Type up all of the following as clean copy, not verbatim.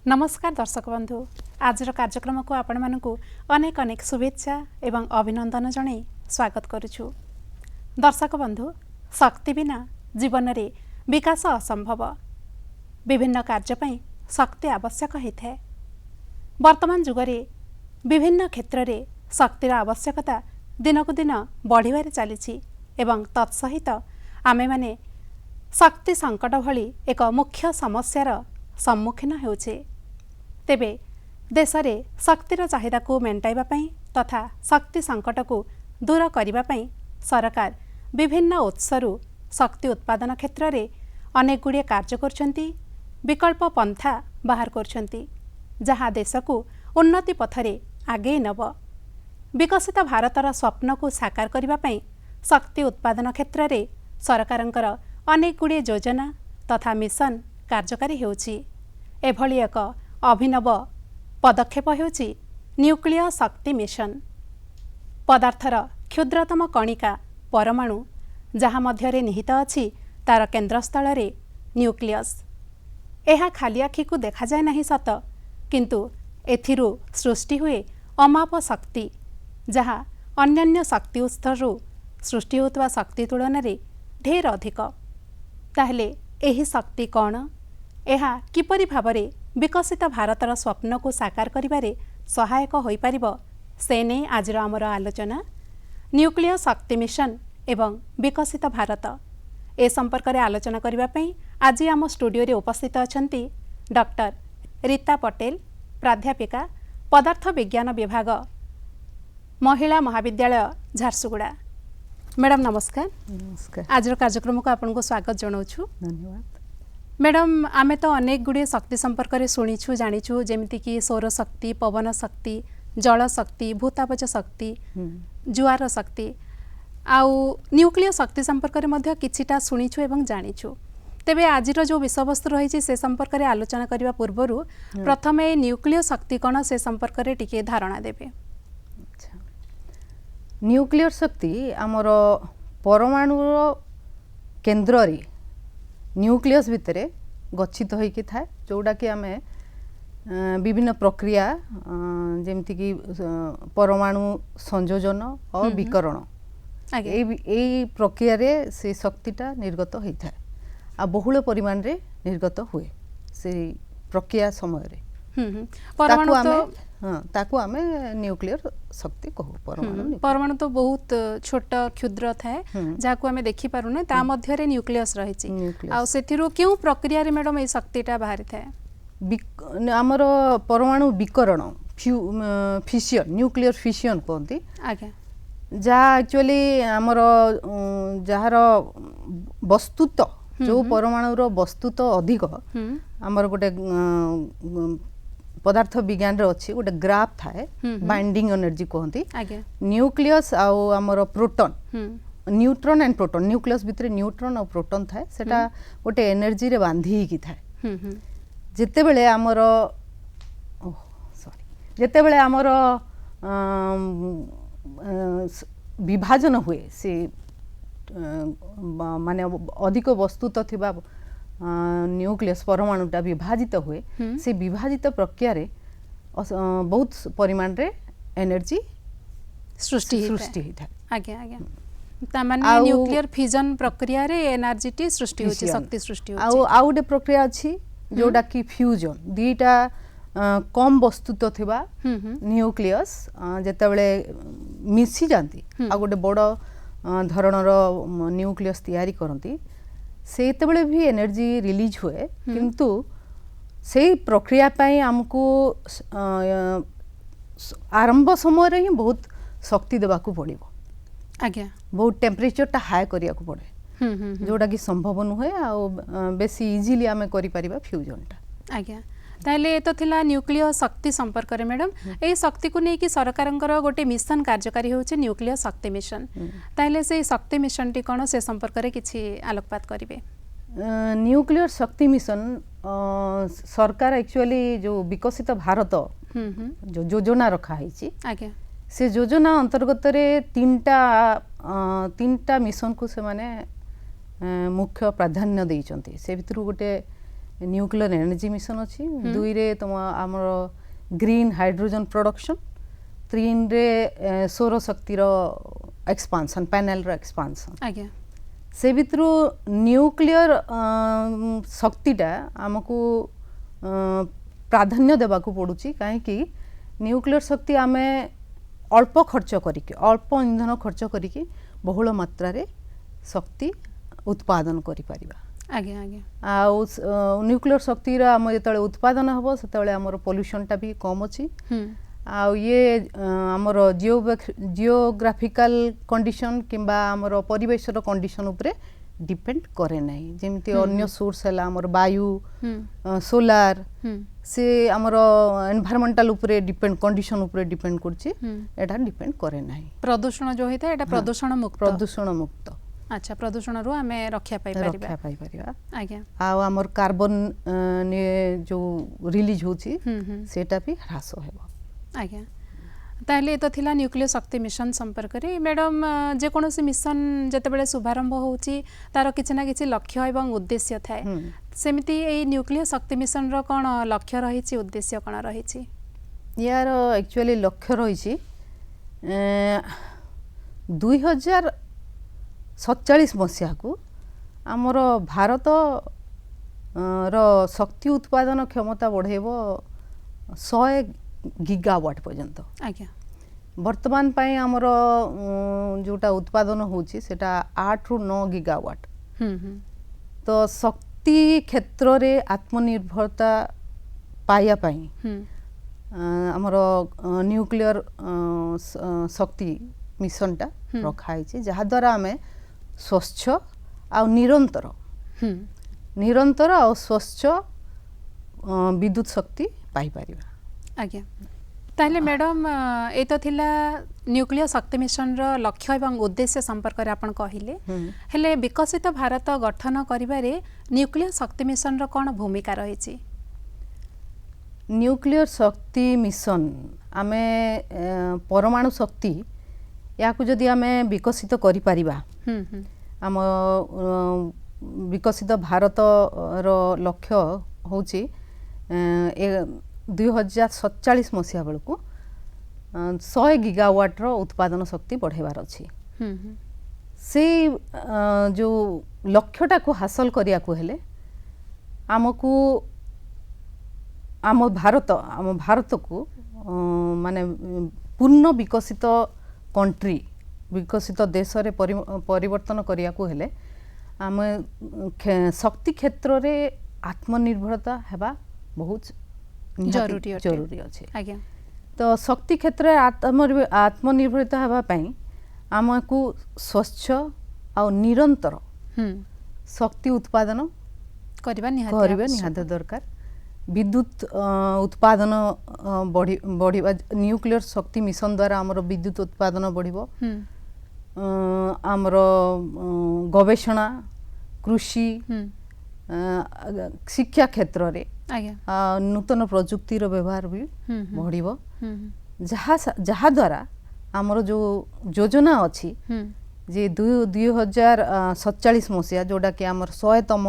नमस्कार दर्शक बंधु आज कार्यक्रम को आपण मानकु अनेक अनेक शुभेच्छा एवं अभिनंदन जणे स्वागत करुछु। दर्शक बंधु शक्ति बिना जीवन रे विकास असंभव। विभिन्न कार्य पई शक्ति आवश्यक होइथे। वर्तमान जुगरे विभिन्न क्षेत्र रे शक्तिर आवश्यकता दिनकु दिन बढ़िबारे चलीछि एवं तत्सहित आमे माने शक्ति संकट भली एक मुख्य समस्यार सम्मुखीन होउछे। तेबे देश में शक्तिर चाहिदा को मेंटाइबा पई तथा शक्ति संकट को दूर करिबा पई सरकार विभिन्न उत्सरु शक्ति उत्पादन क्षेत्र में अनेक गुड़िए कार्य करछंती, विकल्प पंथा बाहर करछंती, जहाँ देश को उन्नति पथरे आगे नब। विकसित भारतर स्वप्न को साकार करिबा पई शक्ति उत्पादन क्षेत्र में सरकारंकर अनेक गुड़िए योजना तथा मिशन कार्यकारी हेउछि। एभली एक अभिनव पदक्षेप हेउछि न्यूक्लियर शक्ति मिशन। पदार्थर क्षुद्रतम कणिका परमाणु जहाँ मध्यरे निहित अछि तार केन्द्रस्थल रे न्यूक्लियस। एहा खाली आखि को देखा जाए नहीं सत, किंतु एथिरु सृष्टि हुए अमाप शक्ति जहाँ अन्यान्य शक्ति उत्सरु सृष्टि होतवा शक्ति तुलन रे ढेर अधिक। ताहले एही शक्ति कौन, एहा किपरि भावरे विकसित भारतर स्वप्न को साकार करिबारे सहायक होई परिबो, से नै आजर आमर आलोचना। न्यूक्लियर शक्ति मिशन एवं विकसित भारत ए संपर्क में आलोचना करिबा पई आज आम स्टूडियो रे उपस्थित अछंती डॉक्टर रीता पटेल, प्राध्यापिका पदार्थ विज्ञान विभाग, महिला महाविद्यालय झारसुगुड़ा। मैडम नमस्कार। नमस्कार। आज कार्यक्रम को आपन को स्वागत जनाऊछु। धन्यवाद। मैडम आमे तो अनेक गुड़िए शक्ति संपर्क में शुणीछु जानीछु, जेमिति कि सौर शक्ति, पवन शक्ति, जल शक्ति, भूतापज शक्ति, जुआर शक्ति आउ न्यूक्लियर शक्ति संपर्क में मध्य किछिटा शुणीछु एवं जानीछु। तेबे आजिर जो विषयवस्तु रही से संपर्क में आलोचना करने पूर्व प्रथमे न्यूक्लियर शक्ति कौन से संपर्क में टिके धारणा देबे। अच्छा, न्यूक्लियर शक्ति आमर परमाणु केन्द्र रे न्यूक्लियस भितरे गच्छित होइकि थाए, जोड़ा कि आमे विभिन्न प्रक्रिया जेमति कि परमाणु संयोजन और विकरण ए प्रक्रिया रे से शक्तिटा निर्गत होई थाए आ बहुल परिमाण रे निर्गत हुए से प्रक्रिया समय रे। परमाणु तो ताकू आमे न्यूक्लियर शक्ति कहू। परमाणु तो बहुत छोट क्षुद्र थाए जाकू आमे देखि पारुने, ता मध्य रे न्यूक्लियस रहिछि आ सेथिरु केउ प्रक्रिया रे मैडम ए शक्तिटा बाहरी थाए। हमर परमाणु विकरण फिशन, न्यूक्लियर फिशन कहंती आगे, जा एक्चुअली हमर जहार वस्तुत्व जो परमाणुर वस्तुत्व अधिक हमर गोटे पदार्थ विज्ञान रे अछि गोटे ग्राफ थाए, बाइंडिंग एनर्जी कहंती। न्यूक्लियस आउ हमर proton, neutron and proton, nucleus भितरे न्यूट्रॉन और प्रोटॉन थाए, सेटा गोटे एनर्जी रे बांधी की थाए। जेते बेले हमर जेते बेले हमर विभाजन हुए से माने अधिक वस्तुत्व थिबा न्यूक्लियस परमाणुटा विभाजित हुए, से विभाजित प्रक्रिया रे बहुत परिमाण रे एनर्जी सृष्टि होता है। आगे आगे ता माने न्यूक्लियर फिजन प्रक्रिया रे एनर्जी टी सृष्टि होची, शक्ति सृष्टि होची। आउ गोटे प्रक्रिया अछि जोडा कि फ्यूजन, दीटा कम वस्तुत्व थिबा न्यूक्लियस जेते बेले मिसी जानती आ गोटे बड़ धरणर न्यूक्लियस तैयारी करती, सेते बेले भी एनर्जी रिलीज हुए, किंतु से प्रक्रिया पाई हमको आरंभ समय रे ही बहुत शक्ति देबा को पड़िबो। आज्ञा बहुत टेम्परेचर टा हाई करिया को पड़े, जोटा कि संभव नुहे आ बेसी इजीली आमे करि परिबा फ्यूजन टा। आज्ञा ताले तो थिला न्यूक्लियर शक्ति संपर्क रे मैडम ए शक्ति को नै कि सरकारंकर गोटे मिशन कार्यकारी होचे न्यूक्लियर शक्ति मिशन। ताले से शक्ति मिशन टी कोन से संपर्क रे किछि आलोकपात करिवे। न्यूक्लियर शक्ति मिशन सरकार एक्चुअली जो विकसित भारत जो योजना रखा है, से योजना अंतर्गत रे तीनटा मिशन को से माने मुख्य प्राधान्य देइचंती। से भितर गोटे न्यूक्लियर एनर्जी मिशन अच्छी दुई रे तुम आमर ग्रीन हाइड्रोजन प्रोडक्शन तीन रे सौर शक्तिर एक्सपांशन पैनल रो एक्सपांशन आज्ञा से भितरु न्यूक्लियर शक्तिटा आमको प्राधान्य देबाकू पड़ुची कहीं न्यूक्लियर शक्ति आमे अल्प खर्च करिके अल्प इंधन खर्च करिके बहुल मात्रा रे शक्ति उत्पादन करि परिबा आज्ञा आज्ञा आउ न्यूक्लियर शक्ति रा हम जेतले उत्पादन हबो सेतले हमर पोल्यूशन टा भी कम अछि आउ ये हमर जियोग्राफिकल कंडीशन किंबा हमर परिवेश रो कंडीशन उपरे डिपेंड करे नाही जेमति अन्य सोर्स हला हमर वायु सोलार से हमर एनवायरमेंटल उपरे डिपेंड कंडीशन उपरे डिपेंड करछि एटा डिपेंड करे नाही प्रदूषण जो होइता एटा प्रदूषण मुक्त अच्छा प्रदूषण रो हमें रक्षा पाई परिबा आज्ञा आ हमर कार्बन ने जो रिलीज होछि सेटा भी ह्रास हेबो आज्ञा ताहले तो थिला न्यूक्लियर शक्ति मिशन संपर्क रे मैडम जे कोनोसी मिशन जतेबेले शुभारंभ होउची तार किछि ना किछि लक्ष्य एवं उद्देश्य थाए सेमिति ए न्यूक्लियर शक्ति मिशन रो कोन लक्ष्य रहिछि उद्देश्य कोन रहिछि यार एक्चुअली लक्ष्य रहिछि 2047 मसिया को आमर भारत रो शक्ति उत्पादन क्षमता बढ़ेबो 100 गीगावाट पर्यंत आज्ञा वर्तमान पाई आमर जोटा उत्पादन होची सेटा 8 रु 9 गीगावाट तो शक्ति क्षेत्र रे आत्मनिर्भरता पाया पाई आमर न्यूक्लियर शक्ति मिशन टा रखाई छी जहा द्वारा हमें स्वच्छ आ निरंतर आ स्वच्छ विद्युत शक्ति पाई परिबा आज्ञा ताहले मैडम ए तो थिला न्यूक्लियर शक्ति मिशन रो लक्ष्य एवं उद्देश्य संपर्क रे आपण कहिले हेले विकसित भारत गठन करिबारे न्यूक्लियर शक्ति मिशन रो कोन भूमिका रहिछि न्यूक्लियर शक्ति मिशन आमे परमाणु शक्ति याकू जदि आमे विकसित करि परिबा आम विकसित भारत रो लक्ष्य होछि 2047 मसिया बेलू 100 गीगावाट रो उत्पादन शक्ति बढ़ेबार अछि से जो लक्ष्यटा को हासिल करिया को हेले आमको आम भारत को माने पूर्ण विकसित कंट्री विकसित देश रे परिवर्तन करिया को हेले आम शक्ति क्षेत्र रे आत्मनिर्भरता हेबा बहुत जरूरी अच्छे आज्ञा तो शक्ति क्षेत्र में आत्मनिर्भरता हवा पाई आमको स्वच्छ आ निरंतर शक्ति उत्पादन करबा निहात दरकार विद्युत उत्पादन बढ़िबा न्यूक्लियर शक्ति मिशन द्वारा आमर विद्युत उत्पादन बढ़िबो आमर गवेषणा कृषि शिक्षा क्षेत्र रे नूतन प्रजुक्तिर व्यवहार भी बढ़िबो जहा द्वारा आमर जो योजना अछि जे 2047 मसिया जोडा कि आमर 100तम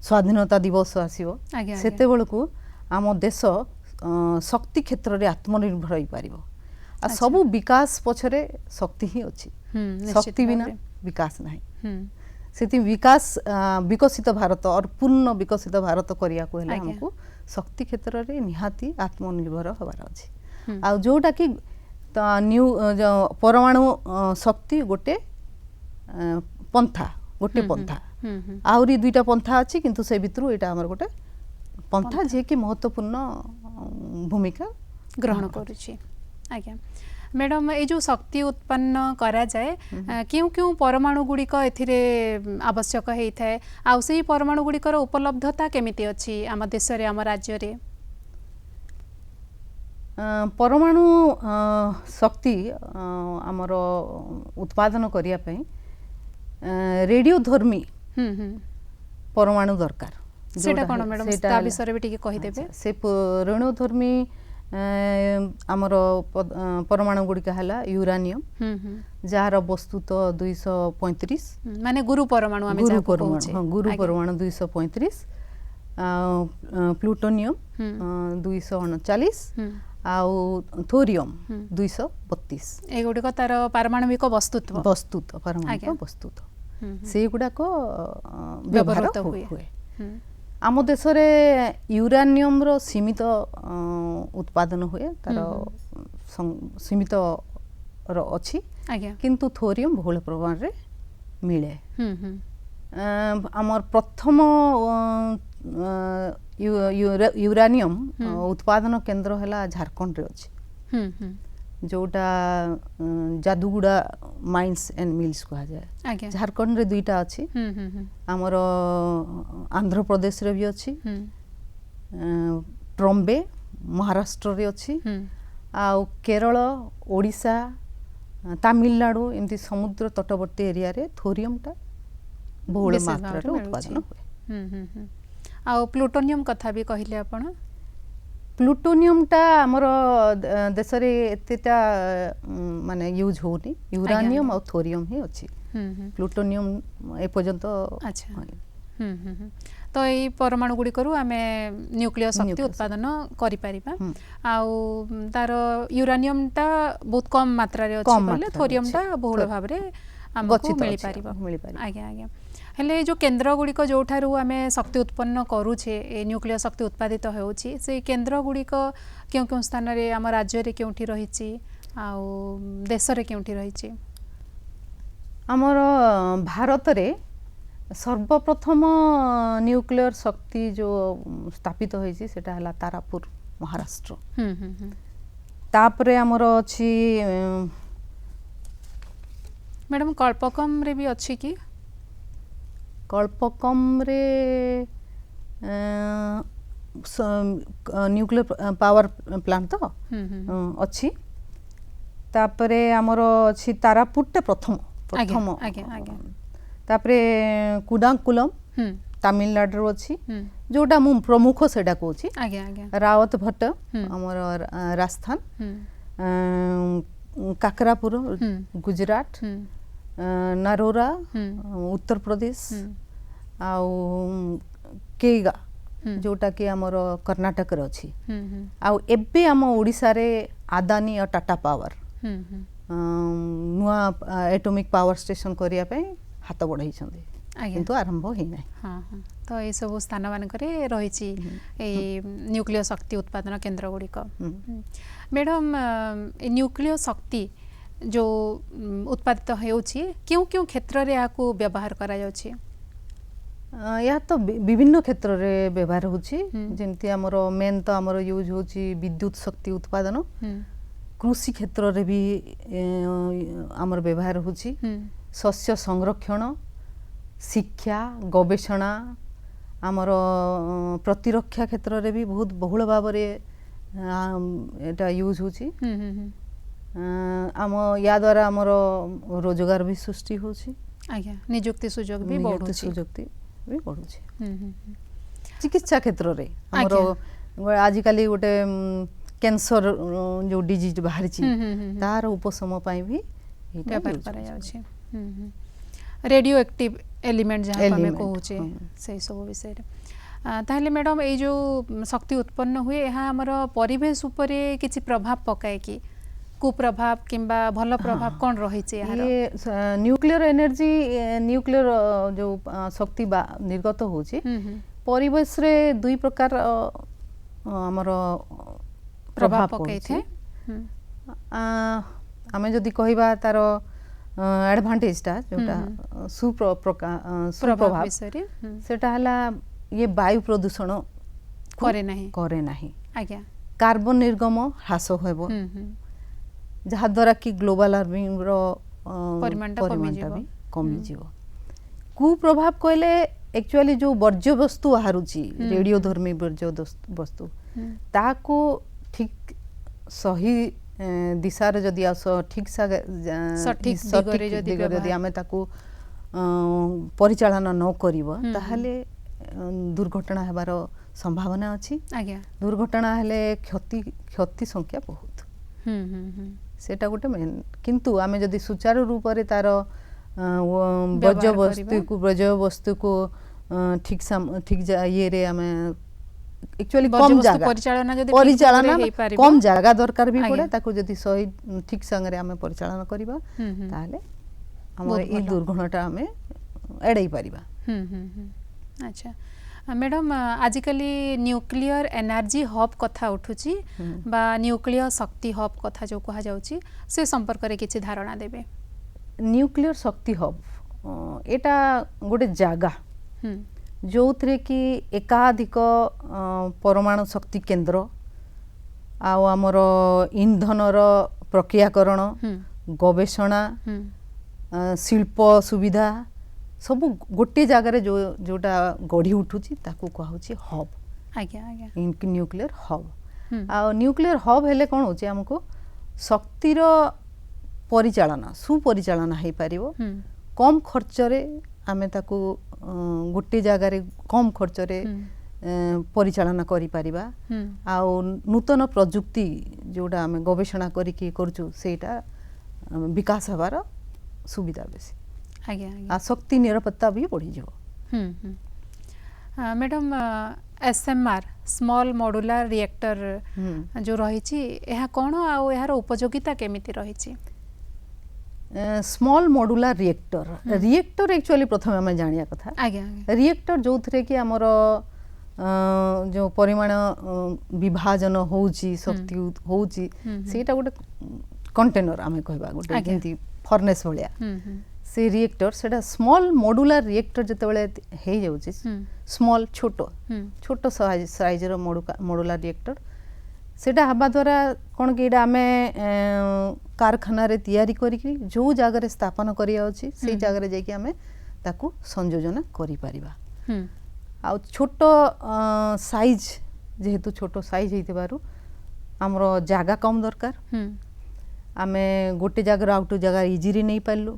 स्वाधीनता दिवस आसीबो सेते बेलकू आम देश शक्ति क्षेत्र रे आत्मनिर्भर होई पारिबो आ सबु विकास पछरे शक्ति ही अछि शक्ति बिना विकास नाही सेति विकास विकसित भारत और पूर्ण विकसित भारत करिया को हेले हमको शक्ति क्षेत्र रे निहाती आत्मनिर्भर होबार अछि आ जोटा कि न्यू परमाणु शक्ति गोटे पंथा आउरी दुईटा पंथा अछि किंतु से भितरु एटा हमर गोटे पंथा जे कि महत्वपूर्ण भूमिका ग्रहण करूछि आज्ञा मैडम ये जो शक्ति उत्पन्न करा जाए क्यों क्यों परमाणु गुड़िक एथिरे आवश्यक होता है आउ से परमाणु गुड़िकर उपलब्धता केमिति अछि आम देश रे आम राज्य रे परमाणु शक्ति आमर उत्पादन करिया पई रेडियोधर्मी परमाणु दरकार सेटा कोन मैडम ता विषय रे भी कहि देबे से रेडियोधर्मी आमर परमाणु गुड़िका है यूरानियम जार वस्तुत 235 माने गुरु परमाणु गुरु परमाणु 235 ପ୍ଲୁଟୋନିୟମ 239 ଆଉ ଥୋରିୟମ 232 ଏଗୁଡିକ ତାର ପାରମାଣବିକ ବସ୍ତୁତ୍ୱ ପାରମାଣବିକ ବସ୍ତୁତ୍ୱ ସେଇଗୁଡାକ ବ୍ୟବହାର ବ୍ୟବହୃତ ହୁଏ। ହୁଏ। ଆମ ଦେଶରେ ୟୁରାନିୟମର ସୀମିତ ଉତ୍ପାଦନ ହୁଏ, ତାର ସୀମିତ ଅଛି, ଆଜ୍ଞା କିନ୍ତୁ ଥୋରିୟମ ବହୁଳ ପରିମାଣରେ ମିଳେ। ଆମର ପ୍ରଥମ ୟୁରାନିୟମ ଉତ୍ପାଦନ କେନ୍ଦ୍ର ହେଲା ଝାରଖଣ୍ଡରେ ଅଛି, ଯୋଉଟା ଯାଦୁଗୁଡା ମାଇନ୍ସ ଆଣ୍ଡ ମିଲ୍ସ କୁହାଯାଏ। ଆଜ୍ଞା ଝାରଖଣ୍ଡରେ ଦୁଇଟା ଅଛି, ଆମର ଆନ୍ଧ୍ରପ୍ରଦେଶରେ ବି ଅଛି, ଟ୍ରମ୍ବେ ମହାରାଷ୍ଟ୍ରରେ ଅଛି, ଆଉ କେରଳ, ଓଡ଼ିଶା, ତାମିଲନାଡୁ ଏମିତି ସମୁଦ୍ର ତଟବର୍ତ୍ତୀ ଏରିଆରେ ଥୋରିୟମଟା ବହୁଳ ବିଶେଷ ମାତ୍ରାରେ ଭାବରେ ଉତ୍ପାଦନ ମିଳୁଛି। ହୁଏ। ଆଉ ପ୍ଲୁଟୋନିୟମ କଥା ବି କହିଲେ ଆପଣ। ପ୍ଲୁଟୋନିୟମଟା ଆମର ଦେଶରେ ଏତେଟା ମାନେ ୟୁଜ୍ ହଉନି, ୟୁରାନିୟମ ଆଉ ଥୋରିୟମ ହିଁ ଅଛି। ପ୍ଲୁଟୋନିୟମ ଏପର୍ଯ୍ୟନ୍ତ ଆଚ୍ଛା ତ ଏଇ ପରମାଣୁ ଗୁଡ଼ିକରୁ ଆମେ ନ୍ୟୁକ୍ଲିୟ ଶକ୍ତି ଉତ୍ପାଦନ କରିପାରିବା। ଆଉ ତାର ୟୁରାନିୟମଟା ବହୁତ କମ ମାତ୍ରାରେ ଅଛି କହିଲେ, ଥୋରିୟମଟା ବହୁଳ ଭାବରେ ଆମକୁ ମିଳିପାରିବ। ଆଜ୍ଞା ଆଜ୍ଞା। ହେଲେ ଏଇ ଯେଉଁ କେନ୍ଦ୍ର ଗୁଡ଼ିକ ଯେଉଁଠାରୁ ଆମେ ଶକ୍ତି ଉତ୍ପନ୍ନ କରୁଛେ, ଏ ନ୍ୟୁକ୍ଲିୟ ଶକ୍ତି ଉତ୍ପାଦିତ ହେଉଛି, ସେଇ କେନ୍ଦ୍ର ଗୁଡ଼ିକ କେଉଁ କେଉଁ ସ୍ଥାନରେ, ଆମ ରାଜ୍ୟରେ କେଉଁଠି ରହିଛି ଆଉ ଦେଶରେ କେଉଁଠି ରହିଛି? ଆମର ଭାରତରେ ସର୍ବପ୍ରଥମ ନ୍ୟୁକ୍ଲିୟର ଶକ୍ତି ଯେଉଁ ସ୍ଥାପିତ ହୋଇଛି ସେଟା ହେଲା ତାରାପୁର ମହାରାଷ୍ଟ୍ର। ତାପରେ ଆମର ଅଛି ମ୍ୟାଡ଼ାମ କଳ୍ପକମରେ ବି ଅଛି କି? କଳ୍ପକମରେ ନ୍ୟୁକ୍ଲିୟର ପାୱାର ପ୍ଲାଣ୍ଟ ତ ଅଛି। ତାପରେ ଆମର ଅଛି ତାରାପୁରଟା ପ୍ରଥମ। ତାପରେ କୁଡାଙ୍କୁଲମ ତାମିଲନାଡୁରେ ଅଛି, ଯୋଉଟା ମୁଁ ପ୍ରମୁଖ ସେଇଟା କହୁଛି। ରାୱତ ଭଟ୍ଟ ଆମର ରାଜସ୍ଥାନ, କାକରାପୁର ଗୁଜରାଟ, ନରୋରା ଉତ୍ତରପ୍ରଦେଶ, ଆଉ କେଇଗା ଯୋଉଟା କି ଆମର କର୍ଣ୍ଣାଟକରେ ଅଛି। ଆଉ ଏବେ ଆମ ଓଡ଼ିଶାରେ ଆଦାନୀ ଆଉ ଟାଟା ପାୱାର ନୂଆ ଏଟୋମିକ ପାୱାର ଷ୍ଟେସନ କରିବା ପାଇଁ ହାତ ବଢ଼େଇଛନ୍ତି, କିନ୍ତୁ ଆରମ୍ଭ ହେଇନାହିଁ। ତ ଏଇସବୁ ସ୍ଥାନ ମାନଙ୍କରେ ରହିଛି ଏଇ ନ୍ୟୁକ୍ଲିୟ ଶକ୍ତି ଉତ୍ପାଦନ କେନ୍ଦ୍ର ଗୁଡ଼ିକ। ମ୍ୟାଡ଼ାମ ଏ ନ୍ୟୁକ୍ଲିୟ ଶକ୍ତି ଯେଉଁ ଉତ୍ପାଦିତ ହେଉଛି, କେଉଁ କେଉଁ କ୍ଷେତ୍ରରେ ଏହାକୁ ବ୍ୟବହାର କରାଯାଉଛି? ଏହା ତ ବିଭିନ୍ନ କ୍ଷେତ୍ରରେ ବ୍ୟବହାର ହେଉଛି, ଯେମିତି ଆମର ମେନ୍ ତ ଆମର ୟୁଜ୍ ହେଉଛି ବିଦ୍ୟୁତ ଶକ୍ତି ଉତ୍ପାଦନ, କୃଷି କ୍ଷେତ୍ରରେ ବି ଆମର ବ୍ୟବହାର ହେଉଛି, ଶସ୍ୟ ସଂରକ୍ଷଣ, ଶିକ୍ଷା, ଗବେଷଣା, ଆମର ପ୍ରତିରକ୍ଷା କ୍ଷେତ୍ରରେ ବି ବହୁତ ବହୁଳ ଭାବରେ ଏଟା ୟୁଜ୍ ହେଉଛି। ଆମ ୟା ଦ୍ୱାରା ଆମର ରୋଜଗାର ବି ସୃଷ୍ଟି ହେଉଛି, ନିଯୁକ୍ତି ସୁଯୋଗ ବି ବଢ଼ୁଛି। ଚିକିତ୍ସା କ୍ଷେତ୍ରରେ ଆମର ଆଜିକାଲି ଗୋଟେ କ୍ୟାନ୍ସର ଯେଉଁ ଡିଜିଜ୍ ବାହାରିଛି, ତାର ଉପଶମ ପାଇଁ ବି ବ୍ୟବହାର କରାଯାଉଛି। ରେଡ଼ିଓ ଆକ୍ଟିଭ ଏଲିମେଣ୍ଟ ଯାହାକୁ ଆମେ କହୁଛେ, ସେଇ ସବୁ ବିଷୟରେ। ତାହେଲେ ମ୍ୟାଡ଼ାମ ଏଇ ଯେଉଁ ଶକ୍ତି ଉତ୍ପନ୍ନ ହୁଏ, ଏହା ଆମର ପରିବେଶ ଉପରେ କିଛି ପ୍ରଭାବ ପକାଏ କି? କୁପ୍ରଭାବ କିମ୍ବା ଭଲ ପ୍ରଭାବ କ'ଣ ରହିଛି ଏହାର? ନ୍ୟୁକ୍ଲିୟର ଏନର୍ଜି, ନ୍ୟୁକ୍ଲିୟର ଯେଉଁ ଶକ୍ତି ନିର୍ଗତ ହେଉଛି, ପରିବେଶରେ ଦୁଇ ପ୍ରକାର ଆମର ପ୍ରଭାବ ପକାଇଥାଏ। ଆମେ ଯଦି କହିବା ତାର ଆଡଭାଣ୍ଟେଜଟା ଯୋଉଟା ସୁପ୍ରଭାବ ବିଷୟରେ, ସେଟା ହେଲା ଇଏ ବାୟୁ ପ୍ରଦୂଷଣ କରେ ନାହିଁ, କାର୍ବନ ନିର୍ଗମ ହ୍ରାସ ହେବ, ଯାହାଦ୍ୱାରା କି ଗ୍ଲୋବାଲ ୱାର୍ମିଂର ପରିମାଣଟା ବି କମିଯିବ। କୁପ୍ରଭାବ କହିଲେ ଆକ୍ଚୁଆଲି ଯେଉଁ ବର୍ଜ୍ୟବସ୍ତୁ ବାହାରୁଛି, ରେଡ଼ିଓ ଧର୍ମୀ ବର୍ଜ୍ୟବସ୍ତୁ, ତାହାକୁ ଠିକ ସହି ଦିଶାରେ ଯଦି ସଠିକ ଦିଗରେ ଯଦି ଆମେ ତାକୁ ପରିଚାଳନା ନ କରିବ, ତାହେଲେ ଦୁର୍ଘଟଣା ହେବାର ସମ୍ଭାବନା ଅଛି। ଦୁର୍ଘଟଣା ହେଲେ କ୍ଷତି ସଂଖ୍ୟା ବହୁତ, ସେଟା ଗୋଟେ ମେନ୍। କିନ୍ତୁ ଆମେ ଯଦି ସୁଚାରୁ ରୂପରେ ତାର ବର୍ଜ୍ୟବସ୍ତୁକୁ ठीक ये रे आमे एक्चुअली कम ବର୍ଜ୍ୟବସ୍ତୁ जागा ପରିଚାଳନା ଯଦି परिचालन ଠିକ୍ ଭାବରେ ହେଇପାରିବ, कम जागा दरकार भी आज्ञा। पड़े ताको जदि सही ठीक संगे आमे परिचालन करबा ताहले हमर बहुत ई भल। दुर्घटनाटा आमे एड़ै परिबा। अच्छा मैडम आजिकली न्यूक्लियर एनर्जी हब कथा उठुची बा न्यूक्लियर शक्ति हब कथा जो कहा जाउची से संपर्क रे किछि धारणा देबे। न्यूक्लियर शक्ति हब एटा गोटे जागा जो थे कि एकाधिक परमाणु शक्ति केन्द्र आउ आमर इंधनर प्रक्रियाकरण गवेषणा शिल्प सुविधा सब गोटे जगार जो जोटा गढ़ी उठुची ताकू कहूची हब। आज्ञा आज्ञा न्यूक्लियर हब आ न्यूक्लियर हब हेले कौन होची हमको शक्तिर परिचालना सुपरिचालना हो पारिबो कम खर्च रे आमे ताकू गोटे जगार कम खर्च रे परिचालना करि परिबा आ नूतन प्रजुक्ति जोड़ा आमे गवेषणा करिकी करचु सेटा विकास हबार सुविधा बेसी। आज्ञा आ शक्ति निरापत्ता भी बढ़ी जाओ। Madam ASMR small modular reactor जो रही है कौन आ यार उपयोगिता केमिति रही? स्मॉल मॉड्यूलर रिएक्टर एक्चुअली प्रथम आम जानिया कथा। आज्ञा रिएक्टर जो थे कि आमर जो परिमाण विभाजन होउची शक्ति होउची सेटा गोटे कंटेनर आमे कहबा गोटे जेंति फर्नेस भलिया से रिएक्टर सेटा स्मॉल मॉड्यूलर रिएक्टर जतबेले हे जाउची स्मॉल छोटो साइज रो मॉड्यूलर रिएक्टर सेटा हबा द्वारा कोन कि आमे कारखाना रे तैयारी करिकि जो जगह रे स्थापन करिया अछि से जगह रे जाय कि आमे ताकू संयोजन करि परिबा। आ छोटो साइज जेहेतु छोटो साइज हेतिबारु हमरो जागा कम दरकार आमे गोटे जगह आउट जगह इजीली नहीं पारलु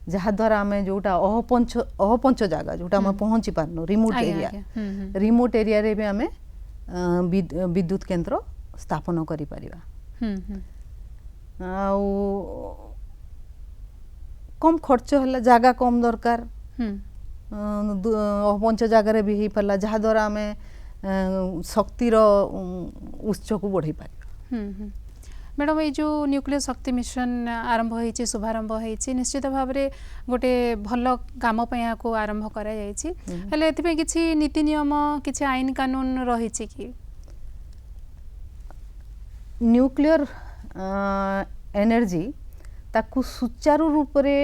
जहा द्वारा आमे जोटा अहपंच जगह जोटा आमे पहुंची पारनु रिमोट एरिया रे भी आमे विद्युत केंद्र स्थापन करि परिबा। आ कम खर्च हला जागा कम दरकार अहपंच जगह रे भी हे पारला जहा द्वारा आमे शक्तिर उत्स को बढ़ी पारिबा। मैडम ये जो न्यूक्लियर शक्ति मिशन आरंभ होइछि शुभारंभ होइछि निश्चित भाव में गोटे भल काम यहाँ को आरंभ करा जाइछि हेले एथिपे किछि नीति नियम किछि आईन कानून रहिछि कि? न्यूक्लियर एनर्जी ताकू सुचारू रूप रे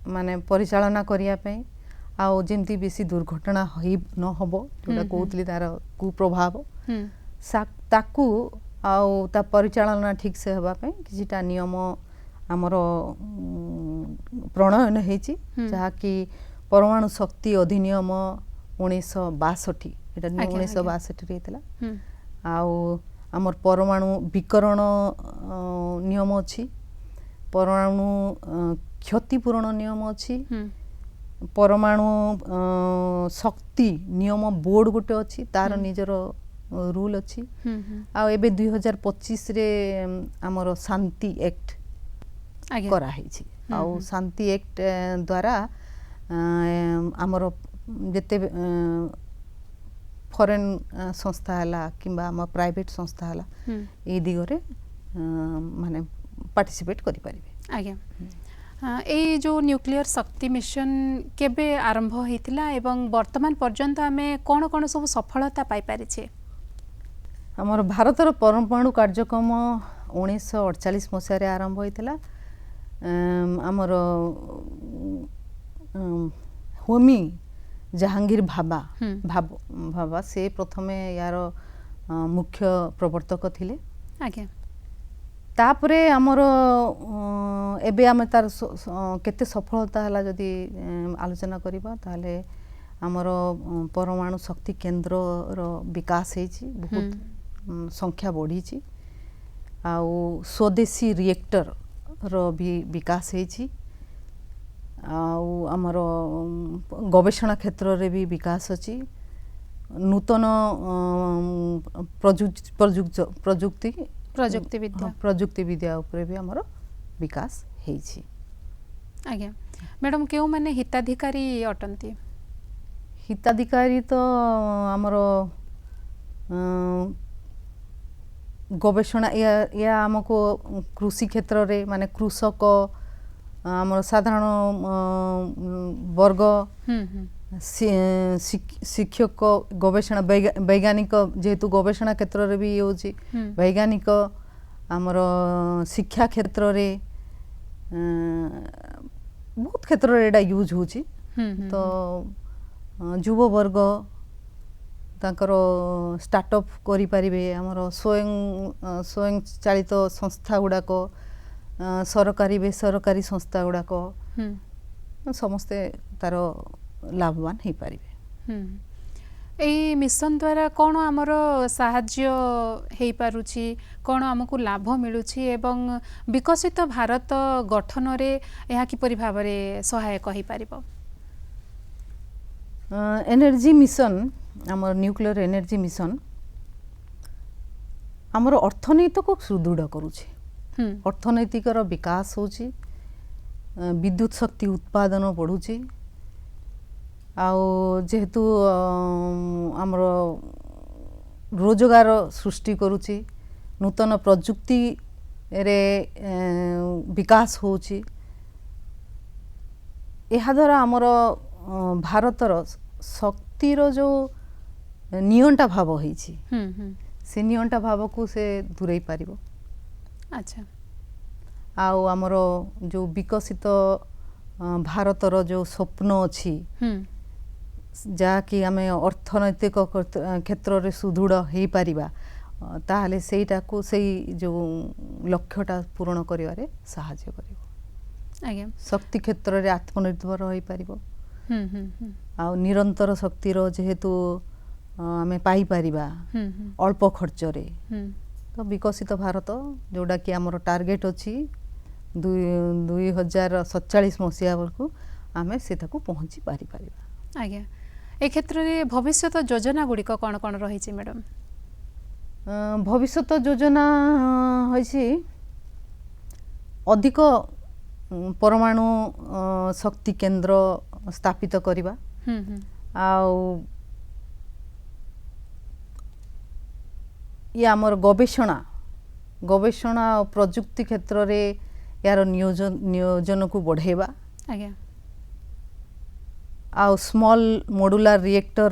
माने परिचालना करिया पई आउ जेमती बेसी दुर्घटना होई न होबो जोटा कहतली तार कुप्रभाव ताकू आउ ता परिचालना ठीक से हवा पे किछिटा नियम आमर प्रणयन हेछि जहा कि परमाणु शक्ति अधिनियम 1962 एटा 1962 रे हेतला आउ आमर परमाणु विकरण नियम अछि परमाणु क्षतिपूरण नियम अछि परमाणु शक्ति नियम बोर्ड गोटे अछि तार निजर रूल अच्छी आ एबे 2025 रे हमर शांति एक्ट करा हेछि आ शांति एक्ट द्वारा हमर जते फॉरेन संस्था हला किंबा हम प्राइवेट संस्था हला ए दिगरे माने पार्टिसिपेट करि परिबे। आज्ञा ए जो न्यूक्लियर शक्ति मिशन केबे आरंभ हेतिला एवं वर्तमान पर्यंत हमें कोन कोन सब सफलता पाई परिछे? हमर भारतर परमाणु कार्यक्रम 1948 मसीह आरंभ होता आमर होमी जहांगीर भाभा से प्रथमे यार मुख्य प्रवर्तक थिले। आज्ञा तापरे आमर एबे आमे तार केते सफलता हला जदि आलोचना करिबा ताले आमर परमाणु शक्ति केन्द्र रो विकास हेछि बहुत संख्या बढ़ी आउ स्वदेशी रिएक्टर रो भी विकास हेछि आउ हमर गवेषणा क्षेत्र रे भी विकास अछि नूतन प्रजुक्ति विद्या उपरे भी हमर विकास हेछि। आज्ञा मैडम केउ माने हिताधिकारी अटंती? हिताधिकारी तो आमर गवेषणा या आमको कृषि क्षेत्र रे माने कृषक आमर साधारण वर्ग शिक्षक गवेषणा वैज्ञानिक जेहेतु गवेषणा क्षेत्र रे भी होची वैज्ञानिक आमर शिक्षा क्षेत्र रे बहुत क्षेत्र रे एटा यूज होची तो युव वर्ग तांकर स्टार्टअप करि परिबे आमर स्वयं चालित संस्था गुडाक सरकारी बेसरकारी संस्था गुडाक समस्ते तार लाभवान हो पारिबे। एई मिशन द्वारा कौन आमर साहाज्य हो पारुछि कौन आमको लाभ मिलुछि एवं विकसित भारत गठन रे यह किपरि भाव रे सहायक हो पारिबो? एनर्जी मिशन आमर न्यूक्लियर एनर्जी मिशन आमर अर्थनैतिक को सुदृढ़ करुछि अर्थनैतिक विकास होछि विद्युत शक्ति उत्पादन बढ़ुछि आउ जेहेतु आमर रोजगार सृष्टि करुछि नूतन प्रजुक्ति रे विकास होछि एहा द्वारा आमर भारतर शक्तिर जो नियंटा भाव होइछि से नियंटा भाव को से दूरेई पारिबो। अच्छा आउ आमर जो विकसित भारतर जो स्वप्न अछि जहाँकि आम अर्थनैतिक क्षेत्र रे सुदृढ़ हो पारिबा ताहले सेटा को सेई जो लक्ष्यटा पूर्ण करिवारे सहायता करिवो। आज्ञा शक्ति क्षेत्र रे आत्मनिर्भर हो पारिबो आ निरंतर शक्तिर जेहेतु आमे पाई पारिबा अल्प खर्च रे तो विकसित भारत जोड़ा कि आमर टार्गेट अछि 2047 मसीहा को आमे सेटाको पहुँची पारि पारिबा। आज्ञा ए क्षेत्र रे भविष्यत योजना गुड़िक कौन कौन रही मैडम? भविष्यत योजना होइछि अधिक परमाणु शक्ति केंद्र स्थापित करिबा आउ ये आमर गवेषणा और प्रजुक्ति क्षेत्र रे यार नियोजन को बढ़ेबा आज्ञा आ स्मॉल मॉड्यूलर रिएक्टर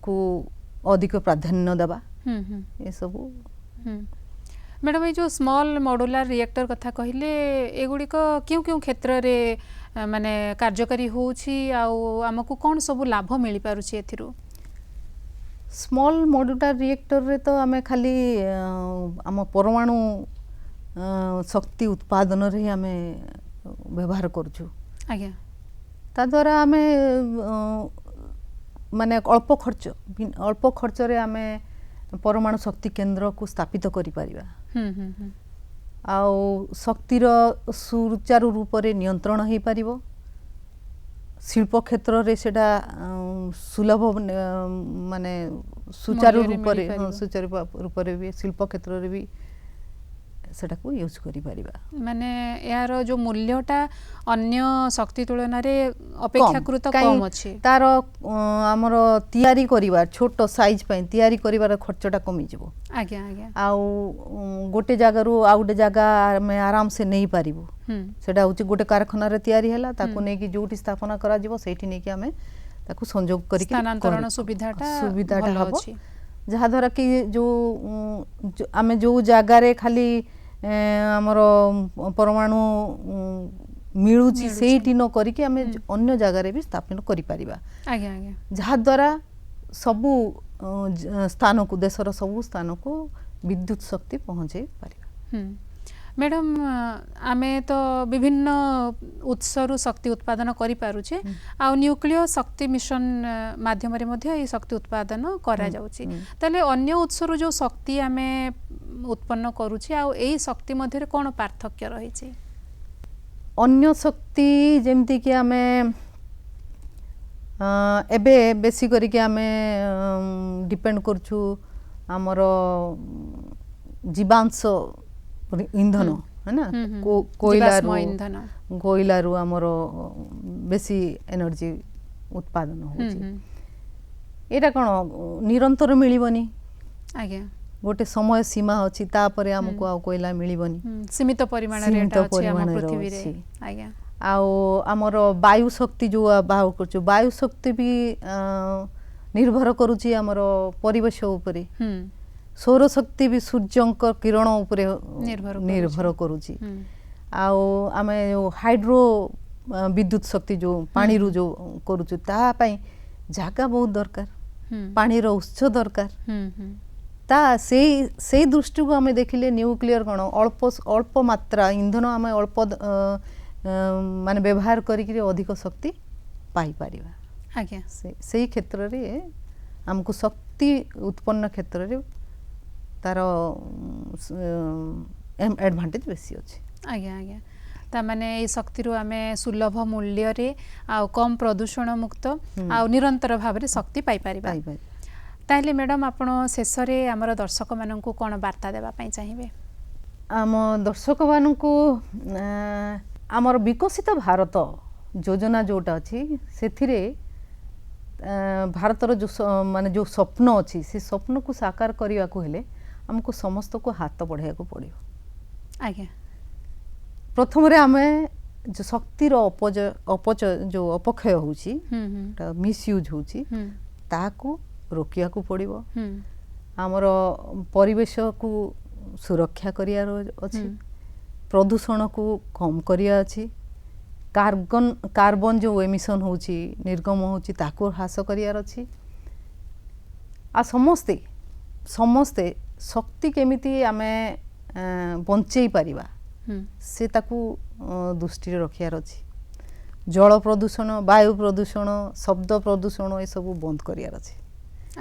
को अधिक प्राधान्य देबा ये सब। मैडम ये जो स्मॉल मॉड्यूलर रिएक्टर कथा कहले एगुड़ी क्यों क्यों क्षेत्र रे माने कार्यकारी होउछि आउ हमकु कौन सब लाभ मिल पारुछि एथिरु? स्मॉल मॉड्यूलर रिएक्टर रे तो आमे खाली आम परमाणु शक्ति उत्पादन रे आमे व्यवहार करछु। आज्ञा ता द्वारा आमे माने अल्प खर्च रे आमे परमाणु शक्ति केंद्र को स्थापित करि परिबा आउ शक्तिर सुचारू रूप रे नियंत्रण हो पारिबो शिल्प क्षेत्र रे सेटा सुलभ माने सुचारू रूप रे भी शिल्प क्षेत्र रे भी सेटा को यूज करि परिबा माने यार जो मूल्यटा अन्य शक्ति तुलना रे अपेक्षाकृत कम अछि तार हमर तयारी करिवार छोट साइज पय तयारी करिवार खर्चटा कमी जिवो। आज्ञा आज्ञा आउ गोटे जगह रु आ गोटे जगह में आराम से नहीं पारिबो सेटा होची गोटे कारखाना रे तयारी हैला ताको नै कि जोटी स्थापना करा जिवो सेठी नै कि हमें ताको संयोग करी स्थानांतरण सुविधाटा हबो जहा द्वारा कि जो आमे जो जगह रे खाली हमर परमाणु मिलुची सेठी न करी कि हमें अन्य जगह रे भी स्थापन करि परिबा। आज्ञा आज्ञा जहा द्वारा सबु स्थान को देशर सबु स्थान को विद्युत शक्ति पहुँचे पारिबा। मैडम आमे तो विभिन्न उत्सरु शक्ति उत्पादन करि पारुछे आ न्यूक्लियर शक्ति मिशन माध्यम रे मध्ये ई शक्ति उत्पादन करा जाउची तले अन्य उत्सरु जो शक्ति आमे उत्पन्न करूछे आ एई शक्ति मध्ये रे कोन पार्थक्य रही छी? अन्य शक्ति जेमति कि आमे एबे बेसी करी कि आमे डिपेंड करछु हमर जीवांश ईंधन है ना कोयला रु हमर बेसी एनर्जी उत्पादन होची एटा कोन निरंतर मिलिबनी आज्ञा गोटे समय सीमा अछि तापरे हमको आ कोयला मिलिबनी सीमित परिमाण रे सीमित एटा अछि हम परिमाणर पृथ्वी रे अछि। आज्ञा आउ आमर वायु शक्ति जो बाहर करछु वायु शक्ति भी निर्भर करूची आमर परिवेश उपरे सौर शक्ति भी सूर्यंक किरण उपरे निर्भर करूची आउ आमे हाइड्रो विद्युत शक्ति जो पानी रू जो करूछु ता पई जागा बहुत दरकार पानी रो उत्स दरकार ता से दृष्टि को आमे देखिले न्यूक्लियर कोन अल्प मात्रा इंधन आमे अल्प माने व्यवहार करिकरी अधिक शक्ति पाई परिबा आज्ञा से क्षेत्र रे हमको शक्ति उत्पन्न क्षेत्र रे तार एडवांटेज बेसी अछि आज्ञा आज्ञा ता माने ए शक्ति रो आमे सुलभ मूल्य रे आ कम प्रदूषण मुक्त आ निरंतर भाव रे शक्ति पाई परिबा ताइले मैडम आपण शेष रे हमर दर्शक माननकु कोन वार्ता देबा पई चाहिबे आम दर्शक माननकु आमर विकसित भारत योजना जोटा अछि सेथिरे भारतर जो माने जो स्वप्न अछि से स्वप्न को साकार करिया को हेले हमको समस्त को हाथ बढ़ाया को पड़ियो आज्ञा प्रथम रे आमे जो शक्ति रो अपचय जो अपक्षय होउची मिस यूज होउची ताकू रोकिया को पड़िबो हमर परिवेश को सुरक्षा करिया अछि प्रदूषण को कम करिया अछि कार्बन जो एमिशन होची निर्गम होची ताको ह्रास करियार अछि आ समस्ते शक्ति केमिति आमे बंचेई परिबा से ताकू दृष्टि रे रखियार अछि जल प्रदूषण वायु प्रदूषण शब्द प्रदूषण ए सब बंद करियार अछि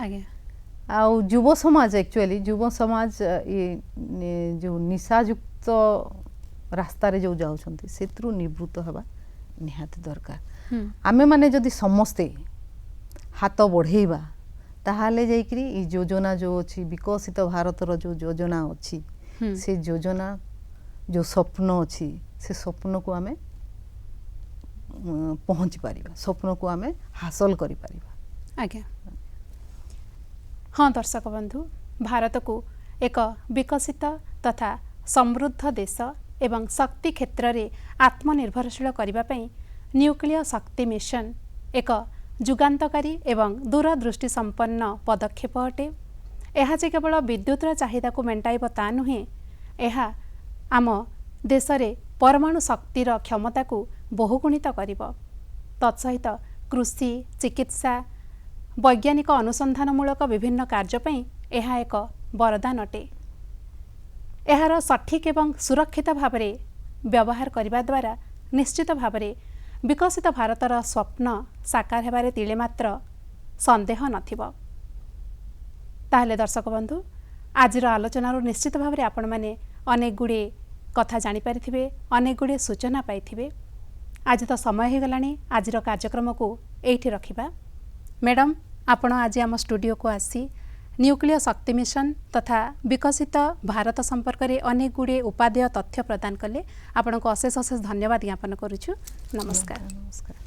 आज्ञा आउ युव समाज एक्चुअली युव समाज ये जो निशा युक्त रास्ता रे जो जाउछंती सेत्रु निवृत्त हवा निहात दरकार आमे माने जदि समस्ते हाथ बढ़ेबा ताहाले जाइकरी ई योजना जो अछि विकसित भारत रो जो योजना अछि से योजना जो स्वप्न अछि से स्वप्न को आमे पहुंच पारिबा स्वप्न को आमे हासिल करि पारिबा आज्ञा हाँ दर्शक बंधु भारत को एक विकसित तथा समृद्ध देश एवं शक्ति क्षेत्र में आत्मनिर्भरशील करने पई न्यूक्लियर शक्ति मिशन एक जुगान्तकारी एवं दूरदृष्टि संपन्न पदक्षेप अटे यह जे केवल विद्युत चाहिदा को मेंटाइब ता नुहे यह आम देश में परमाणु शक्तिर क्षमता को बहुगुणित करिब तत्सहित कृषि चिकित्सा वैज्ञानिक अनुसंधानमूलक विभिन्न कार्यपई यह एक वरदान अटे एहार सठिक एवं सुरक्षित भाव में व्यवहार करने द्वारा निश्चित भाव में विकसित भारतर स्वप्न साकार हेबारे तिले मात्र संदेह नथिबो ताहले दर्शक बंधु आजिर आलोचनार निश्चित भाव में आपण माने अनेक गुड़े कथा जानी पारिथिबे अनेक गुड़े सूचना पाइथिबे आज तो समय हो गलानी आजिर कार्यक्रम को एठी रखिबा मैडम आपण आज आम स्टूडियो को आसी न्यूक्लियर शक्ति मिशन तथा विकसित भारत संपर्क में अनेक गुड़े उपादेय तथ्य प्रदान कले आपन को अशेष अशेष धन्यवाद ज्ञापन करुछु नमस्कार।